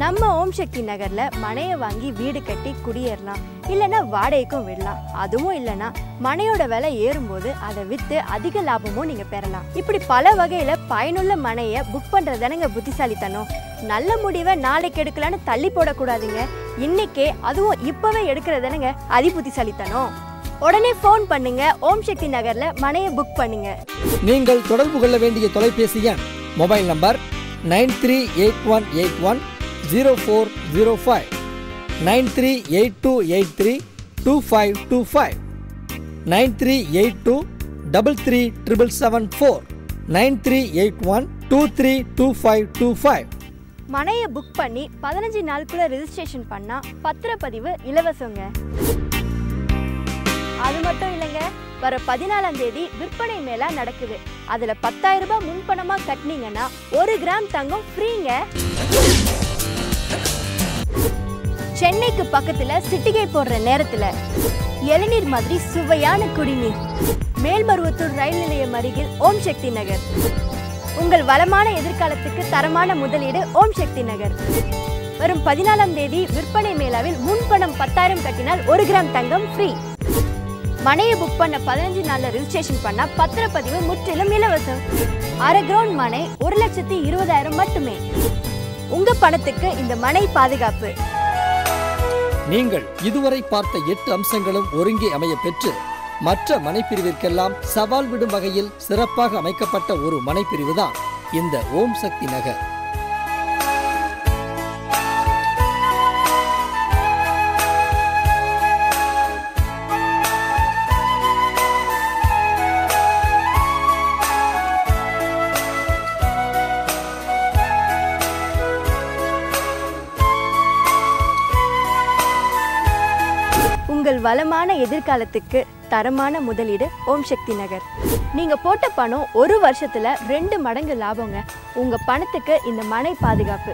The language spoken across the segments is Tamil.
நம்ம ஓம் சக்தி நகர்ல மனையை வாங்கி வீடு கட்டி குடியேறலாம், இல்லைன்னா வாடகைக்கும் விடலாம். அதுவும் இல்லைன்னா மனையோட விலை ஏறும்போது அதை விற்று அதிக லாபமும் நீங்கள் பெறலாம். இப்படி பல வகையில் பயனுள்ள மனையை புக் பண்ணுறதானங்க புத்திசாலித்தனம். நல்ல முடிவை நாளைக்கு எடுக்கலான்னு தள்ளி போடக்கூடாதுங்க. இன்னைக்கே அதுவும் இப்போவே எடுக்கிறதானங்க அதி புத்திசாலித்தனம். உடனே ஃபோன் பண்ணுங்க, ஓம் சக்தி நகர்ல மனையை புக் பண்ணுங்க. நீங்கள் தொடர்பு கொள்ள வேண்டிய தொலைபேசி எண் மொபைல் நம்பர் 9381810405, 9382832525, 9382337774, 9381232525. மனையை புக் பண்ணி 15 நாளுக்குள்ள ரெஜிஸ்ட்ரேஷன் பண்ணா பத்திரப்பதிவு இலவசங்க. அது மட்டும் இல்லைங்க, வர 14ஆம் தேதி விற்பனை மேளா நடக்குது. அதுல 10,000 ரூபாய் முன்பணமா கட்டினீங்கன்னா 1 கிராம் தங்கம் ஃப்ரீங்க. சென்னைக்கு பக்கத்துல சிட்டிகை போடுற நேரத்துல இளநீர் மாதிரி சுவையான குடிநீர். மேல்மருவத்தூர் ரயில் நிலையம் அருகில் ஓம் சக்தி நகர். உங்கள் வளமான எதிர்காலத்துக்கு தரமான முதலீடு ஓம் சக்தி நகர். வரும் 14ஆம் தேதி விற்பனை மேளாவில் முன்பணம் 10,000 கட்டினால் 1 கிராம் தங்கம் ஃப்ரீ. மனையை புக் பண்ண 15 நாள்ல ரெஜிஸ்ட்ரேஷன் பண்ணா பத்திரப்பதிவு முற்றிலும் இலவசம். அரை கிரவுண்ட் மனை 1,20,000 மட்டுமே. உங்க பணத்துக்கு இந்த மனை பாதுகாப்பு. நீங்கள் இதுவரை பார்த்த 8 அம்சங்களும் ஒருங்கே அமைய பெற்று மற்ற மனைப்பிரிவிற்கெல்லாம் சவால் விடும் வகையில் சிறப்பாக அமைக்கப்பட்ட ஒரு மனைப்பிரிவுதான் இந்த ஓம் சக்தி நகர். உங்கள் வளமான எதிர்காலத்துக்கு தரமான முதலீடு ஓம் சக்தி நகர். நீங்க போட்ட பணம் 1 வருஷத்துல 2 மடங்கு லாபங்க. உங்க பணத்துக்கு இந்த மனை பாதுகாப்பு.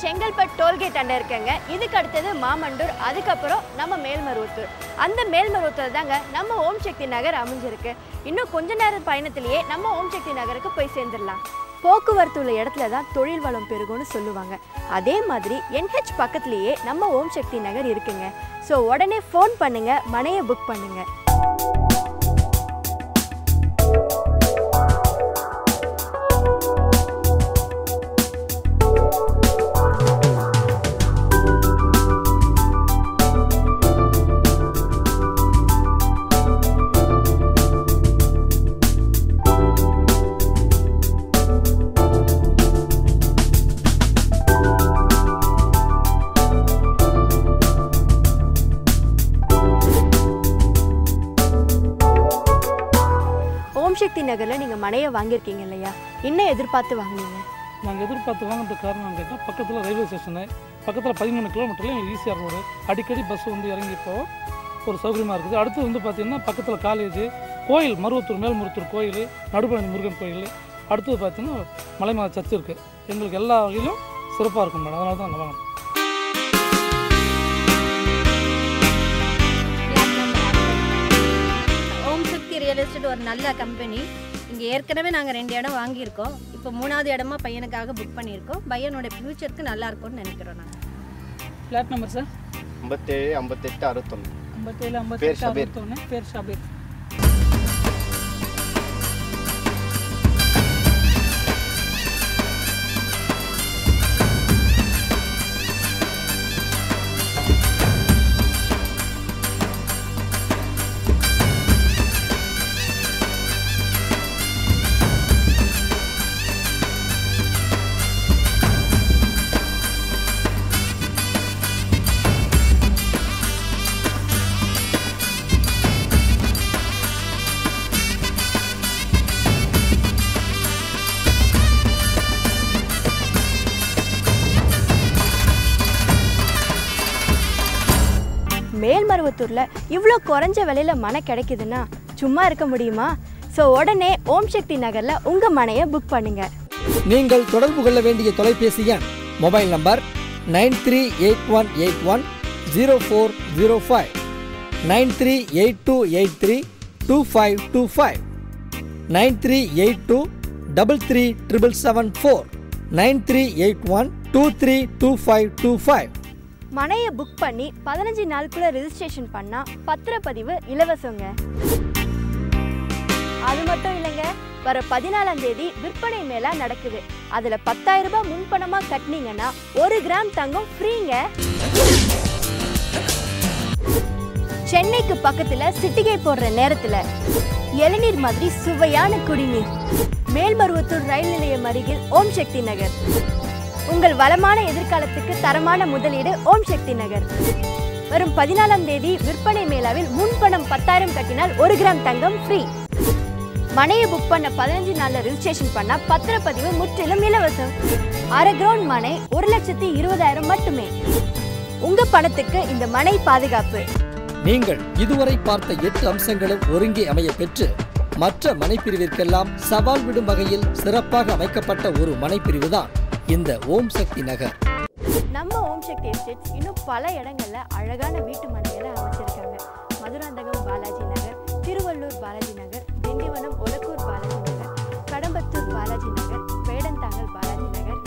செங்கல்பட்டு டோல்கேட் அண்ட இருக்கங்க. இதுக்கு அடுத்தது மாமண்டூர், அதுக்கப்புறம் நம்ம மேல்மருவத்தூர். அந்த மேல்மருவத்தூர் தாங்க நம்ம ஓம் சக்தி நகர் அமைஞ்சிருக்கு. இன்னும் கொஞ்ச நேரம் பயணத்திலேயே நம்ம ஓம் சக்தி நகருக்கு போய் சேர்ந்துடலாம். போக்குவரத்து உள்ள இடத்துல தான் தொழில் வளம் பெருகும்னு சொல்லுவாங்க. அதே மாதிரி NH பக்கத்துலேயே நம்ம ஓம் சக்தி நகர் இருக்குங்க. ஸோ உடனே ஃபோன் பண்ணுங்க, மனையை புக் பண்ணுங்க. ஓம் சக்தி நகரில் நீங்கள் மனையை வாங்கியிருக்கீங்க இல்லையா? இன்னும் எதிர்பார்த்து வாங்கினீங்க? நாங்கள் எதிர்பார்த்து வாங்கினதுக்கு காரணம் கேட்டால் பக்கத்தில் ரயில்வே ஸ்டேஷனு, பக்கத்தில் 13 கிலோமீட்டரில் எங்களுக்கு ஈஸியாக ரோடு, அடிக்கடி பஸ் வந்து இறங்கி போக ஒரு சௌகரியமாக இருக்குது. அடுத்து வந்து பார்த்திங்கன்னா பக்கத்தில் காலேஜ், கோயில், மருவத்தூர் மேல்மருவத்தூர் கோயில், நடுப்பழனி முருகன் கோயில், அடுத்தது பார்த்திங்கன்னா மலைமாத சர்ச் இருக்குது. எங்களுக்கு எல்லா வகையிலும் சிறப்பாக இருக்கும் மேடம். அதனால தான் நாங்கள் வாங்கணும். ஓம் சக்தி ரியல் எஸ்டேட் ஒரு நல்ல கம்பெனி. இங்கே ஏற்கனவே நாங்கள் 2 இடம் வாங்கியிருக்கோம். இப்போ 3வது இடமா பையனுக்காக புக் பண்ணியிருக்கோம். பையனோட ஃப்யூச்சருக்கு நல்லா இருக்கும்னு நினைக்கிறோம். நாங்கள் ஃப்ளாட் நம்பர் சார் 57 58 61. 57 58 61. பேர் ஷாபீர். மேல்மருவத்தூரில் இவ்வளோ குறைஞ்ச விலையில் மனை கிடைக்குதுன்னா சும்மா இருக்க முடியுமா? ஸோ உடனே ஓம் சக்தி நகரில் உங்கள் மனையை புக் பண்ணுங்க. நீங்கள் தொடர்பு கொள்ள வேண்டிய தொலைபேசி எண் மொபைல் நம்பர் 9381810405, 9382832525, 9382337774, 9381232525. மனையை புக் பண்ணி 15 நாளுக்குள்ள ரெஜிஸ்ட்ரேஷன் பண்ணால் பத்திரப்பதிவு இலவசங்க. அது மட்டும் இல்லைங்க, வர 14ஆம் தேதி விற்பனை மேளா நடக்குது. அதில் 10,000 ரூபாய் முன்பணமாக கட்டினீங்கன்னா 1 கிராம் தங்கம் ஃப்ரீங்க. சென்னைக்கு பக்கத்தில் சிட்டிகை போடுற நேரத்தில் இளநீர் மாதிரி சுவையான குடிநீர். மேல்மருவத்தூர் ரயில் நிலையம் அருகில் ஓம் சக்தி நகர். உங்கள் வளமான எதிர்காலத்துக்கு தரமான முதலீடு ஓம் சக்தி நகர். வரும் 14ஆம் தேதி விற்பனை மேளாவில் முன்பணம் 10,000 கட்டினால் 1 கிராம் தங்கம் ஃப்ரீ. மனையை புக் பண்ண 15 நாளில் ரெஜிஸ்ட்ரேஷன் பண்ணால் பத்திரப்பதிவு முற்றிலும் இலவசம். அரை கிரவுண்ட் மனை 1,20,000 மட்டுமே. உங்க பணத்துக்கு இந்த மனை பாதுகாப்பு. நீங்கள் இதுவரை பார்த்த 8 அம்சங்களும் ஒருங்கே அமைய பெற்று மற்ற மனைப்பிரிவிற்கெல்லாம் சவால் விடும் வகையில் சிறப்பாக அமைக்கப்பட்ட ஒரு மனைப்பிரிவு தான் இந்த ஓம் சக்தி நகர். நம்ம ஓம் சக்தி எஸ்டேட்ஸ் இன்னும் பல இடங்கள்ல அழகான வீட்டு மனைகளை அமைச்சிருக்காங்க. மதுராந்தகம் பாலாஜி நகர், திருவள்ளூர் பாலாஜி நகர், திண்டிவனம் ஒலக்கூர் பாலாஜி நகர், கடம்பத்தூர் பாலாஜி நகர், வேடந்தாங்கல் பாலாஜி நகர்,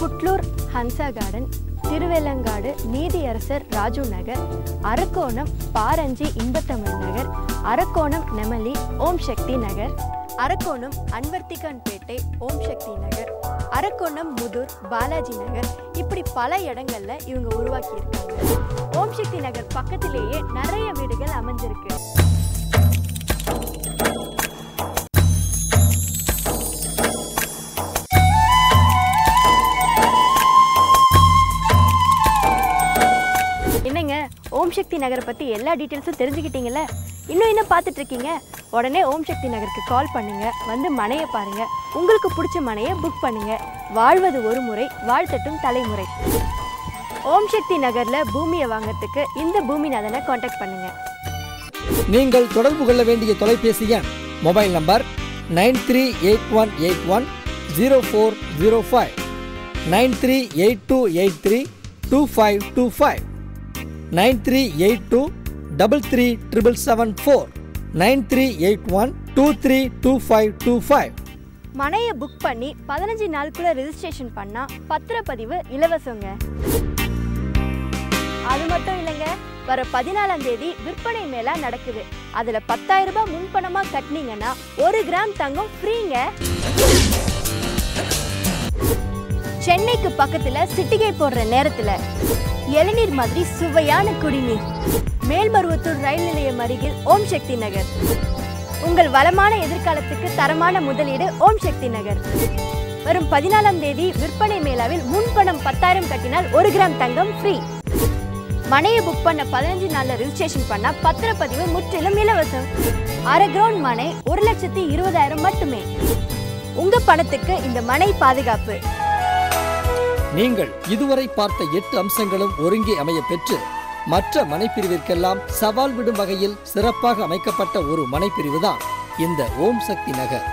புட்லூர் ஹன்சா கார்டன், திருவெல்லங்காடு நீதியரசர் ராஜு நகர், அரக்கோணம் பாரஞ்சி இன்பத்தமிழ் நகர், அரக்கோணம் நெமலி ஓம் சக்தி நகர், அரக்கோணம் அன்வர்த்திகான்பேட்டை ஓம் சக்தி நகர், அரக்கோணம் முதுர் பாலாஜி நகர், இப்படி பல இடங்கள்ல இவங்க உருவாக்கி இருக்காங்க. ஓம் சக்தி நகர் பக்கத்திலேயே நிறைய வீடுகள் அமைஞ்சிருக்கு. என்னங்க, ஓம் சக்தி நகரை பத்தி எல்லா டீட்டெயில்ஸும் தெரிஞ்சுக்கிட்டீங்கல்ல? இன்னும் என்ன பார்த்துட்டு இருக்கீங்க? உடனே ஓம் சக்தி நகருக்கு கால் பண்ணுங்க, வந்து மனையை பாருங்க, உங்களுக்கு பிடிச்ச மனையை புக் பண்ணுங்க. வாழ்வது ஒரு முறை, வாழ்த்தட்டும் தலைமுறை. ஓம் சக்தி நகர்ல பூமியை வாங்கறதுக்கு இந்த பூமிநாதனை காண்டாக்ட் பண்ணுங்க. நீங்கள் தொடர்பு கொள்ள வேண்டிய தொலைபேசி எண் மொபைல் நம்பர் 9381810405, 9382832525, 9382337774, 9381232525. மனையை புக் பண்ணி 15 நாளுக்குள்ள ரெஜிஸ்ட்ரேஷன் பண்ணா பத்திரப்பதிவு இலவசங்க. அது மட்டும் இல்லைங்க, வர 14ஆம் தேதி விற்பனை மேளா நடக்குது. அதுல 10,000 ரூபாய் முன்பணமா கட்டினீங்கன்னா 1 கிராம் தங்கம் ஃப்ரீங்க. சென்னைக்கு பக்கத்துல சிட்டிகை போடுற நேரத்துல இளநீர் மாதிரி சுவையான குடிநீர். மேல்மருவத்தூர் ரயில் நிலையம் அருகில் ஓம் சக்தி நகர். உங்கள் வளமான எதிர்காலத்துக்கு தரமான முதலீடு ஓம் சக்தி நகர். வரும் 14ஆம் தேதி விற்பனை மேளாவில் முன்பணம் 10,000 கட்டினால் 1 கிராம் தங்கம் ஃப்ரீ. மனையை புக் பண்ண 15 நாளில் ரெஜிஸ்ட்ரேஷன் பண்ணா பத்திரப்பதிவு முற்றிலும் இலவசம். அரை கிரவுண்ட் மனை 1,20,000 மட்டுமே. உங்க பணத்துக்கு இந்த மனை பாதுகாப்பு. நீங்கள் இதுவரை பார்த்த 8 அம்சங்களும் ஒருங்கே அமைய பெற்று மற்ற மனைப்பிரிவிற்கெல்லாம் சவால் விடும் வகையில் சிறப்பாக அமைக்கப்பட்ட ஒரு மனைப்பிரிவு தான் இந்த ஓம் சக்தி நகர்.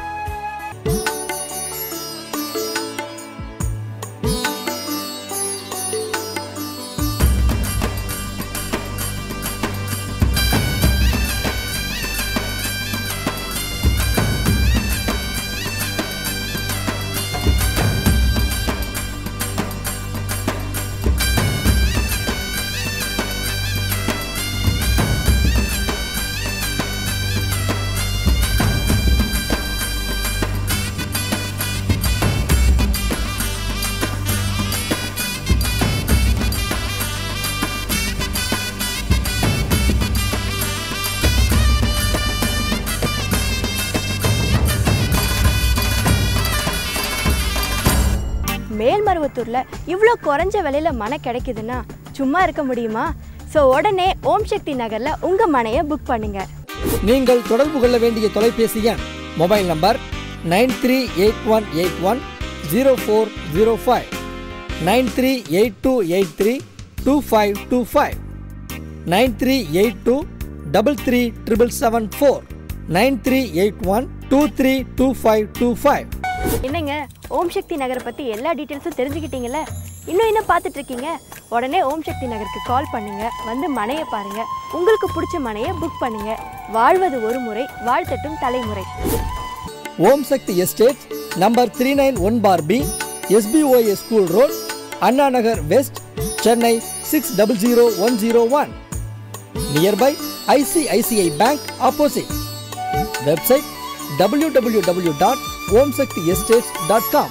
மேல்மருவத்தூர்ல இவ்வளோ குறைஞ்ச விலையில மனை கிடைக்குதுன்னா சும்மா இருக்க முடியுமா? ஸோ உடனே ஓம் சக்தி நகர்ல உங்க மனையை புக் பண்ணுங்க. நீங்கள் தொடர்பு கொள்ள வேண்டிய தொலைபேசி எண் மொபைல் நம்பர் 9381810405, 9382832525, 9382337774 9381232525. என்னங்க, ஓம் சக்தி நகரை பற்றி எல்லா டீட்டெயில்ஸும் தெரிஞ்சுக்கிட்டீங்களே? இன்னும் என்ன பார்த்துட்டு இருக்கீங்க? உடனே ஓம் சக்தி நகருக்கு கால் பண்ணுங்க, வந்து மனையை பாருங்க, உங்களுக்கு பிடிச்ச மனையை புக் பண்ணுங்க. வாழ்வது ஒரு முறை, வாழ்த்தட்டும் தலைமுறை. Om Shakti estate number 391/B, SBOA school road, Anna Nagar west, Chennai 600101. Nearby ICICI bank opposite. Website www.omshaktiestates.com.